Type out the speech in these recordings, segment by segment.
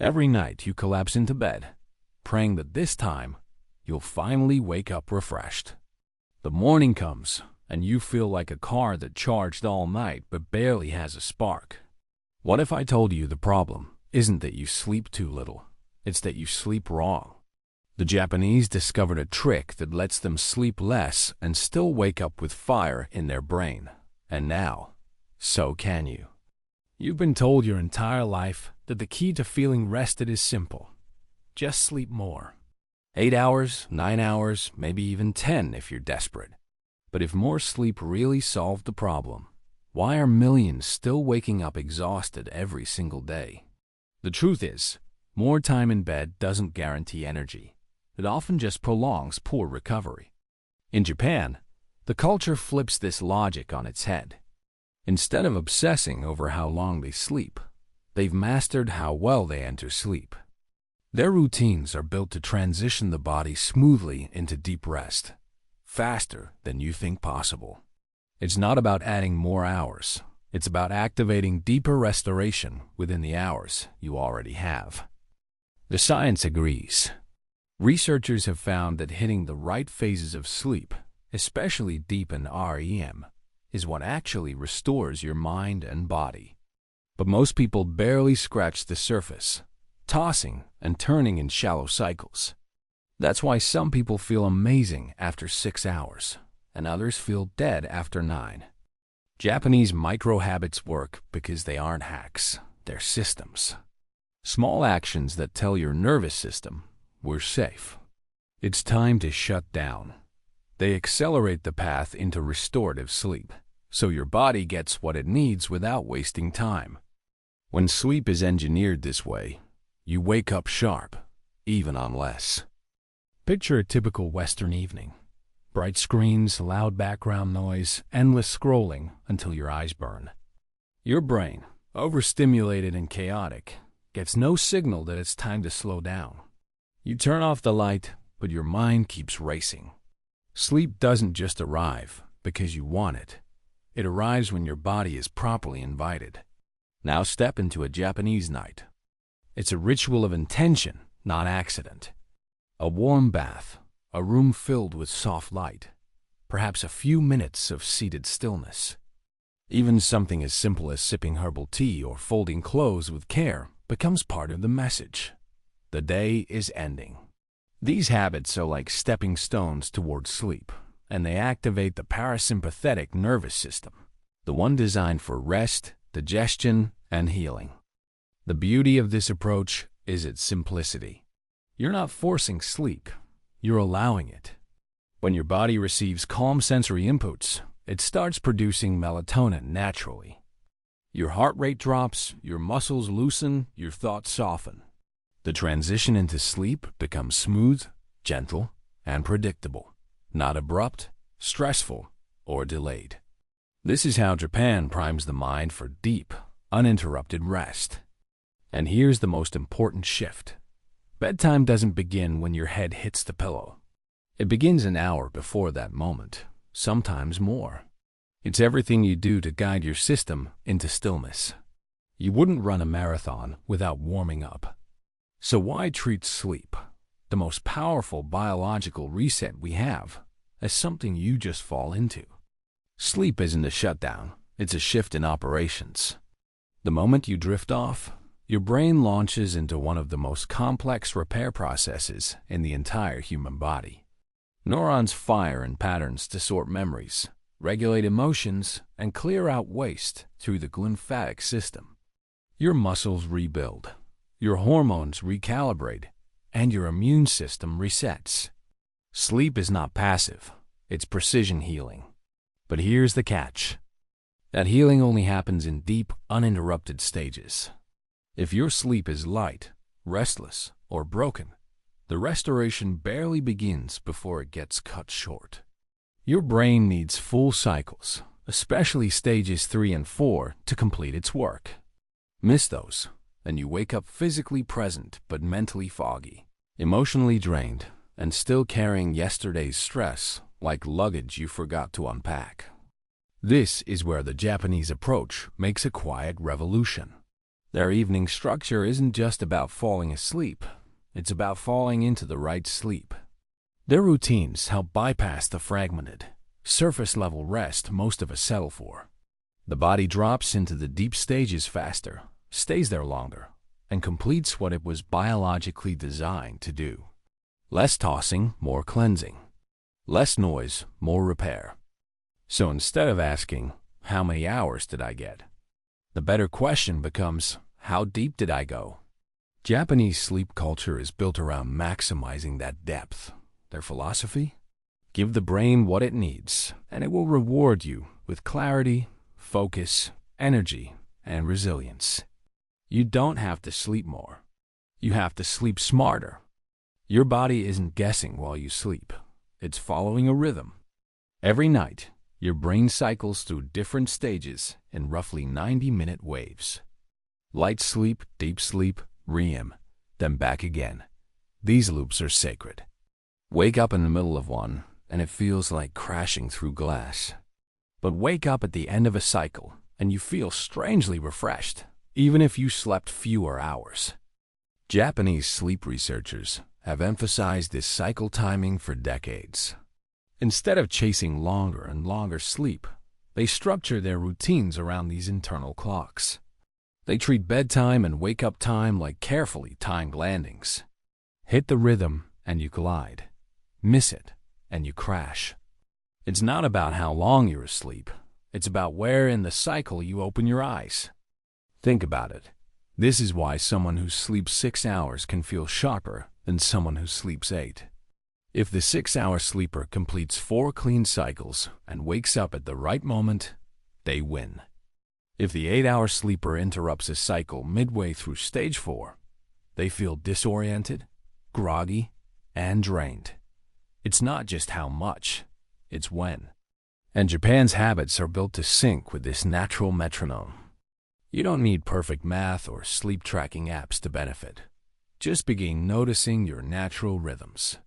Every night you collapse into bed, praying that this time you'll finally wake up refreshed. The morning comes, and you feel like a car that charged all night but barely has a spark. What if I told you the problem isn't that you sleep too little, it's that you sleep wrong? The Japanese discovered a trick that lets them sleep less and still wake up with fire in their brain. And now, so can you. You've been told your entire life that the key to feeling rested is simple. Just sleep more. 8 hours, 9 hours, maybe even 10 if you're desperate. But if more sleep really solved the problem, why are millions still waking up exhausted every single day? The truth is, more time in bed doesn't guarantee energy. It often just prolongs poor recovery. In Japan, the culture flips this logic on its head. Instead of obsessing over how long they sleep, they've mastered how well they enter sleep. Their routines are built to transition the body smoothly into deep rest, faster than you think possible. It's not about adding more hours. It's about activating deeper restoration within the hours you already have. The science agrees. Researchers have found that hitting the right phases of sleep, especially deep and REM, is what actually restores your mind and body. But most people barely scratch the surface, tossing and turning in shallow cycles. That's why some people feel amazing after 6 hours, and others feel dead after 9. Japanese micro-habits work because they aren't hacks, they're systems. Small actions that tell your nervous system, we're safe. It's time to shut down. They accelerate the path into restorative sleep, so your body gets what it needs without wasting time. When sleep is engineered this way, you wake up sharp, even on less. Picture a typical Western evening. Bright screens, loud background noise, endless scrolling until your eyes burn. Your brain, overstimulated and chaotic, gets no signal that it's time to slow down. You turn off the light, but your mind keeps racing. Sleep doesn't just arrive because you want it. It arrives when your body is properly invited. Now step into a Japanese night. It's a ritual of intention, not accident. A warm bath, a room filled with soft light, perhaps a few minutes of seated stillness. Even something as simple as sipping herbal tea or folding clothes with care becomes part of the message. The day is ending. These habits are like stepping stones towards sleep, and they activate the parasympathetic nervous system, the one designed for rest, digestion, and healing. The beauty of this approach is its simplicity. You're not forcing sleep, you're allowing it. When your body receives calm sensory inputs, it starts producing melatonin naturally. Your heart rate drops, your muscles loosen, your thoughts soften. The transition into sleep becomes smooth, gentle, and predictable, not abrupt, stressful, or delayed. This is how Japan primes the mind for deep, uninterrupted rest. And here's the most important shift. Bedtime doesn't begin when your head hits the pillow. It begins an hour before that moment, sometimes more. It's everything you do to guide your system into stillness. You wouldn't run a marathon without warming up. So why treat sleep, the most powerful biological reset we have, as something you just fall into? Sleep isn't a shutdown, it's a shift in operations. The moment you drift off, your brain launches into one of the most complex repair processes in the entire human body. Neurons fire in patterns to sort memories, regulate emotions, and clear out waste through the lymphatic system. Your muscles rebuild, your hormones recalibrate, and your immune system resets. Sleep is not passive, it's precision healing. But here's the catch. That healing only happens in deep, uninterrupted stages. If your sleep is light, restless, or broken, the restoration barely begins before it gets cut short. Your brain needs full cycles, especially stages 3 and 4, to complete its work. Miss those, and you wake up physically present but mentally foggy, emotionally drained, and still carrying yesterday's stress like luggage you forgot to unpack. This is where the Japanese approach makes a quiet revolution. Their evening structure isn't just about falling asleep, it's about falling into the right sleep. Their routines help bypass the fragmented, surface-level rest most of us settle for. The body drops into the deep stages faster, stays there longer, and completes what it was biologically designed to do. Less tossing, more cleansing. Less noise, more repair. So instead of asking, how many hours did I get? The better question becomes, how deep did I go? Japanese sleep culture is built around maximizing that depth. Their philosophy? Give the brain what it needs, and it will reward you with clarity, focus, energy, and resilience. You don't have to sleep more. You have to sleep smarter. Your body isn't guessing while you sleep. It's following a rhythm. Every night, your brain cycles through different stages in roughly 90-minute waves. Light sleep, deep sleep, REM, then back again. These loops are sacred. Wake up in the middle of one, and it feels like crashing through glass. But wake up at the end of a cycle, and you feel strangely refreshed, even if you slept fewer hours. Japanese sleep researchers have emphasized this cycle timing for decades. Instead of chasing longer and longer sleep, they structure their routines around these internal clocks. They treat bedtime and wake-up time like carefully timed landings. Hit the rhythm and you glide. Miss it and you crash. It's not about how long you're asleep. It's about where in the cycle you open your eyes. Think about it. This is why someone who sleeps 6 hours can feel sharper than someone who sleeps 8. If the 6-hour sleeper completes 4 clean cycles and wakes up at the right moment, they win. If the 8-hour sleeper interrupts a cycle midway through stage 4, they feel disoriented, groggy, and drained. It's not just how much, it's when. And Japan's habits are built to sync with this natural metronome. You don't need perfect math or sleep tracking apps to benefit. Just begin noticing your natural rhythms.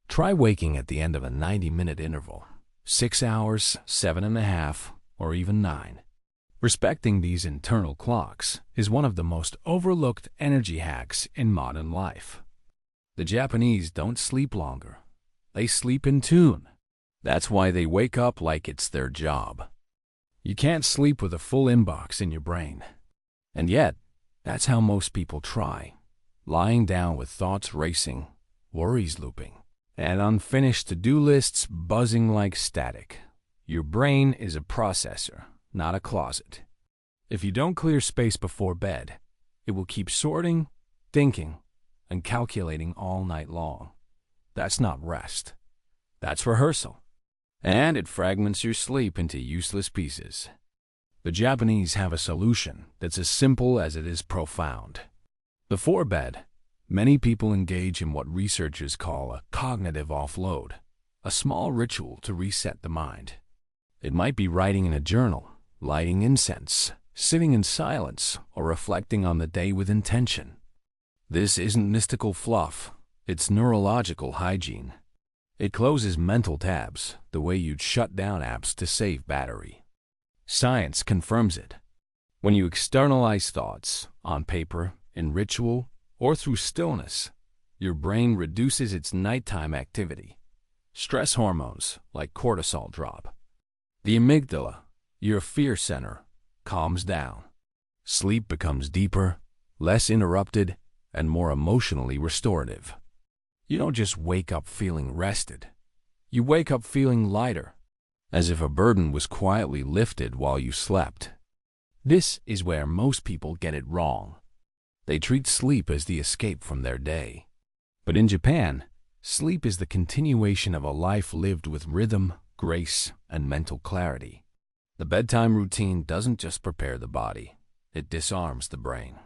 Try waking at the end of a 90-minute interval, 6 hours, 7.5, or even 9. Respecting these internal clocks is one of the most overlooked energy hacks in modern life. The Japanese don't sleep longer. They sleep in tune. That's why they wake up like it's their job. You can't sleep with a full inbox in your brain. And yet, that's how most people try, lying down with thoughts racing, worries looping, and unfinished to-do lists buzzing like static. Your brain is a processor, not a closet. If you don't clear space before bed, it will keep sorting, thinking, and calculating all night long. That's not rest. That's rehearsal. And it fragments your sleep into useless pieces. The Japanese have a solution that's as simple as it is profound. Before bed, many people engage in what researchers call a cognitive offload, a small ritual to reset the mind. It might be writing in a journal, lighting incense, sitting in silence, or reflecting on the day with intention. This isn't mystical fluff, it's neurological hygiene. It closes mental tabs the way you'd shut down apps to save battery. Science confirms it. When you externalize thoughts, on paper, in ritual, or through stillness, your brain reduces its nighttime activity. Stress hormones, like cortisol, drop. The amygdala, your fear center, calms down. Sleep becomes deeper, less interrupted, and more emotionally restorative. You don't just wake up feeling rested. You wake up feeling lighter, as if a burden was quietly lifted while you slept. This is where most people get it wrong. They treat sleep as the escape from their day. But in Japan, sleep is the continuation of a life lived with rhythm, grace, and mental clarity. The bedtime routine doesn't just prepare the body, it disarms the brain.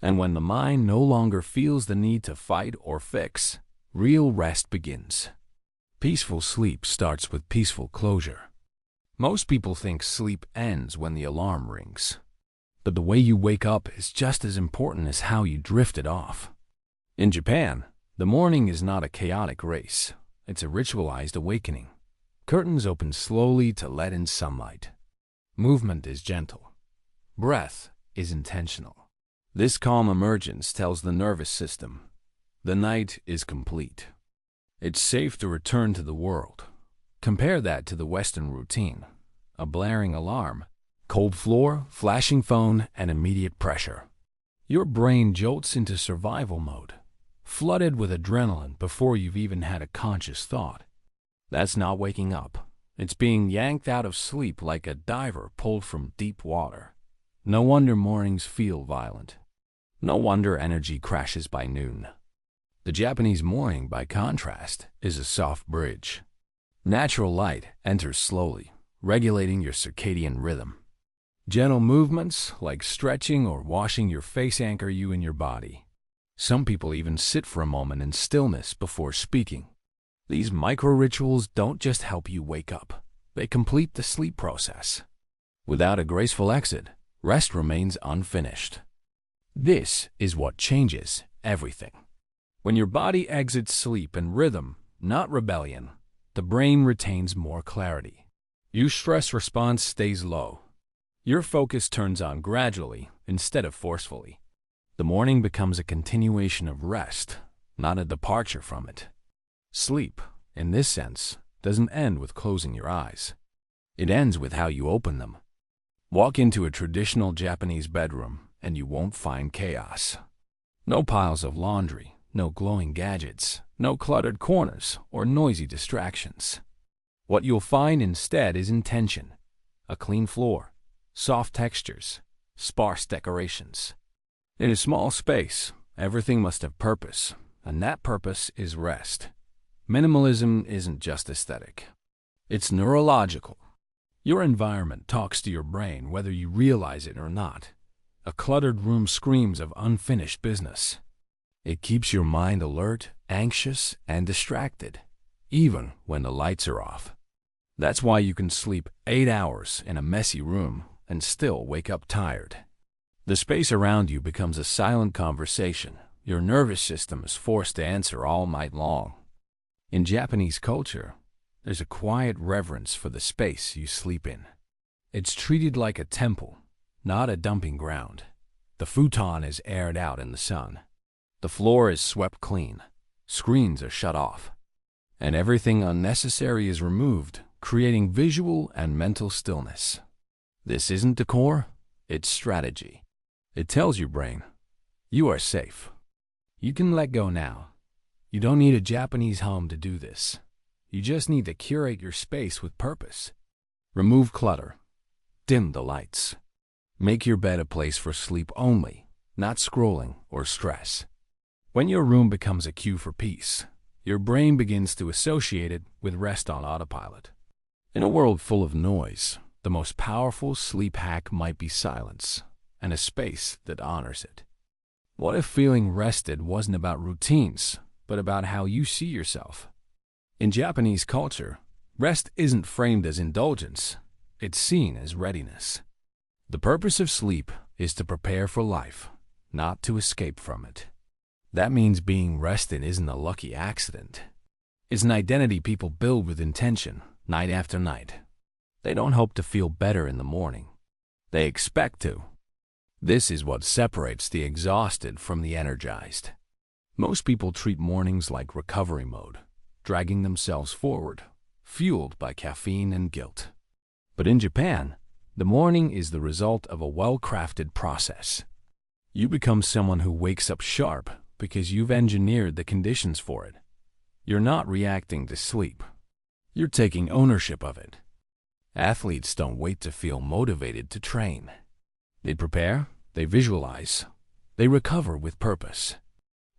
And when the mind no longer feels the need to fight or fix, real rest begins. Peaceful sleep starts with peaceful closure. Most people think sleep ends when the alarm rings. But the way you wake up is just as important as how you drifted off. In Japan, the morning is not a chaotic race. It's a ritualized awakening. Curtains open slowly to let in sunlight. Movement is gentle. Breath is intentional. This calm emergence tells the nervous system the night is complete. It's safe to return to the world. Compare that to the Western routine: a blaring alarm, cold floor, flashing phone, and immediate pressure. Your brain jolts into survival mode, flooded with adrenaline before you've even had a conscious thought. That's not waking up. It's being yanked out of sleep like a diver pulled from deep water. No wonder mornings feel violent. No wonder energy crashes by noon. The Japanese morning, by contrast, is a soft bridge. Natural light enters slowly, regulating your circadian rhythm. Gentle movements, like stretching or washing your face, anchor you in your body. Some people even sit for a moment in stillness before speaking. These micro-rituals don't just help you wake up. They complete the sleep process. Without a graceful exit, rest remains unfinished. This is what changes everything. When your body exits sleep in rhythm, not rebellion, the brain retains more clarity. Your stress response stays low. Your focus turns on gradually instead of forcefully. The morning becomes a continuation of rest, not a departure from it. Sleep, in this sense, doesn't end with closing your eyes. It ends with how you open them. Walk into a traditional Japanese bedroom and you won't find chaos. No piles of laundry, no glowing gadgets, no cluttered corners or noisy distractions. What you'll find instead is intention: a clean floor, soft textures, sparse decorations. In a small space, everything must have purpose, and that purpose is rest. Minimalism isn't just aesthetic. It's neurological. Your environment talks to your brain whether you realize it or not. A cluttered room screams of unfinished business. It keeps your mind alert, anxious, and distracted, even when the lights are off. That's why you can sleep 8 hours in a messy room and still wake up tired. The space around you becomes a silent conversation your nervous system is forced to answer all night long. In Japanese culture, there's a quiet reverence for the space you sleep in. It's treated like a temple, not a dumping ground. The futon is aired out in the sun. The floor is swept clean. Screens are shut off. And everything unnecessary is removed, creating visual and mental stillness. This isn't decor, it's strategy. It tells your brain, you are safe. You can let go now. You don't need a Japanese home to do this. You just need to curate your space with purpose. Remove clutter. Dim the lights. Make your bed a place for sleep only, not scrolling or stress. When your room becomes a cue for peace, your brain begins to associate it with rest on autopilot. In a world full of noise, the most powerful sleep hack might be silence, and a space that honors it. What if feeling rested wasn't about routines, but about how you see yourself? In Japanese culture, rest isn't framed as indulgence, it's seen as readiness. The purpose of sleep is to prepare for life, not to escape from it. That means being rested isn't a lucky accident. It's an identity people build with intention, night after night. They don't hope to feel better in the morning. They expect to. This is what separates the exhausted from the energized. Most people treat mornings like recovery mode, dragging themselves forward, fueled by caffeine and guilt. But in Japan, the morning is the result of a well-crafted process. You become someone who wakes up sharp because you've engineered the conditions for it. You're not reacting to sleep. You're taking ownership of it. Athletes don't wait to feel motivated to train. They prepare, they visualize, they recover with purpose.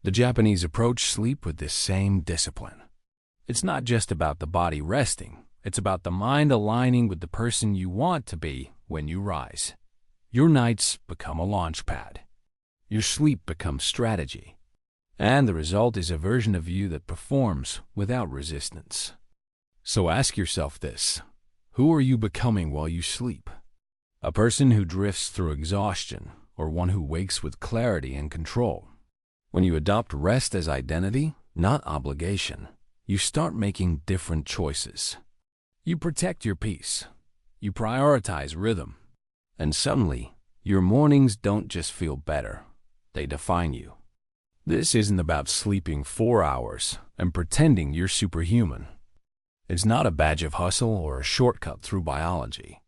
The Japanese approach sleep with this same discipline. It's not just about the body resting, it's about the mind aligning with the person you want to be when you rise. Your nights become a launch pad. Your sleep becomes strategy. And the result is a version of you that performs without resistance. So ask yourself this: who are you becoming while you sleep? A person who drifts through exhaustion, or one who wakes with clarity and control? When you adopt rest as identity, not obligation, you start making different choices. You protect your peace. You prioritize rhythm. And suddenly, your mornings don't just feel better. They define you. This isn't about sleeping 4 hours and pretending you're superhuman. It's not a badge of hustle or a shortcut through biology.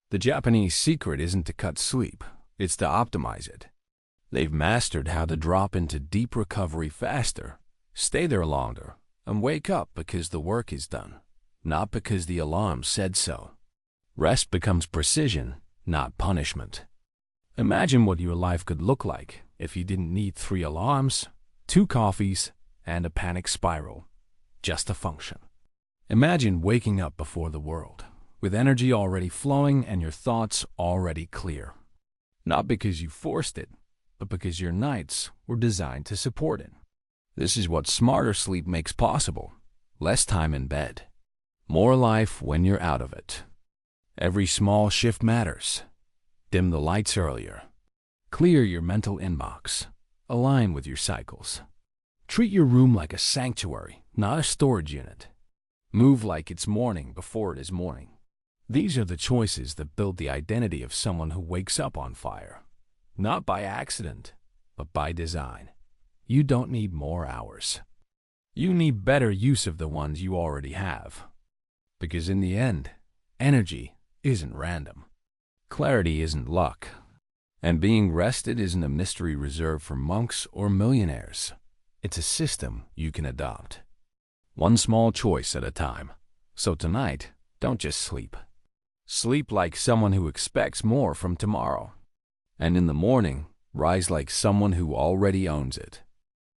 The Japanese secret isn't to cut sleep, it's to optimize it. They've mastered how to drop into deep recovery faster, stay there longer, and wake up because the work is done, not because the alarm said so. Rest becomes precision, not punishment. Imagine what your life could look like if you didn't need 3 alarms, 2 coffees, and a panic spiral, just to function. Imagine waking up before the world, with energy already flowing and your thoughts already clear. Not because you forced it, but because your nights were designed to support it. This is what smarter sleep makes possible. Less time in bed. More life when you're out of it. Every small shift matters. Dim the lights earlier. Clear your mental inbox. Align with your cycles. Treat your room like a sanctuary, not a storage unit. Move like it's morning before it is morning. These are the choices that build the identity of someone who wakes up on fire. Not by accident, but by design. You don't need more hours. You need better use of the ones you already have. Because in the end, energy isn't random. Clarity isn't luck. And being rested isn't a mystery reserved for monks or millionaires. It's a system you can adopt. One small choice at a time. So tonight, don't just sleep. Sleep like someone who expects more from tomorrow. And in the morning, rise like someone who already owns it.